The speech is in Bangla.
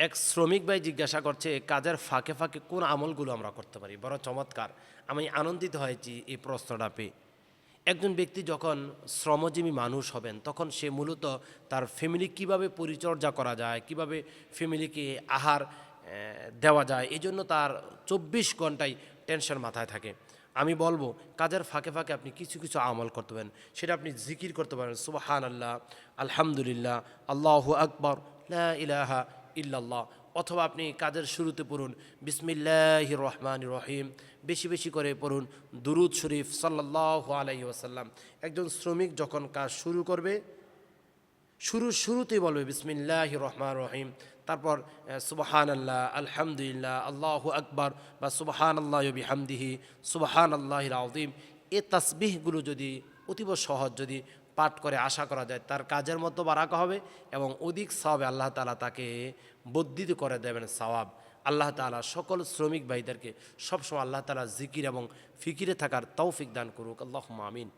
এক শ্রমিক ভাই জিজ্ঞাসা করছে কাজের ফাঁকে ফাঁকে কোন আমলগুলো আমরা করতে পারি। বড় চমৎকার, আমি আনন্দিত হয়েছি এই প্রশ্নটা পেয়ে। একজন ব্যক্তি যখন শ্রমজীবী মানুষ হবেন তখন সে মূলত তার ফ্যামিলি কিভাবে পরিচর্যা করা যায়, কিভাবে ফ্যামিলিকে আহার দেওয়া যায়, এই জন্য তার 24 ঘন্টায় টেনশন মাথায় থাকে। আমি বলবো কাজের ফাঁকে ফাঁকে আপনি কিছু কিছু আমল করতে পারেন। সেটা আপনি জিকির করতে পারেন, সুবহান আল্লাহ, আলহামদুলিল্লাহ, আল্লাহু আকবর, লা ইলাহা ইল্লাল্লাহ। অথবা আপনি কাজের শুরুতে পড়ুন বিসমিল্লাহির রহমানির রহিম, বেশি বেশি করে পড়ুন দুরুদ শরীফ সাল্লাল্লাহু আলাইহি ওয়াসাল্লাম। একজন শ্রমিক যখন কাজ শুরু করবে শুরুতেই বলবে বিসমিল্লাহির রহমানির রহিম, তারপর সুবহান আল্লাহ, আলহামদুলিল্লাহ, আল্লাহু আকবার বা সুবহান আল্লাহ বিহামদিহি সুবহান আল্লাহিল আযীম। এ তাসবিহগুলো যদি অতীব সহজ যদি পাঠ করে, আশা করা যায় তার কাজের মতো বারাকা হবে এবং অধিক সওয়াবে আল্লাহ তাআলা তাকে বর্ধিত করে দেবেন সওয়াব। আল্লাহ তাআলা সকল শ্রমিক ভাইদেরকে সবসময় আল্লাহ তাআলা জিকির এবং ফিকিরে থাকার তৌফিক দান করুক। আল্লাহুম্মা আমিন।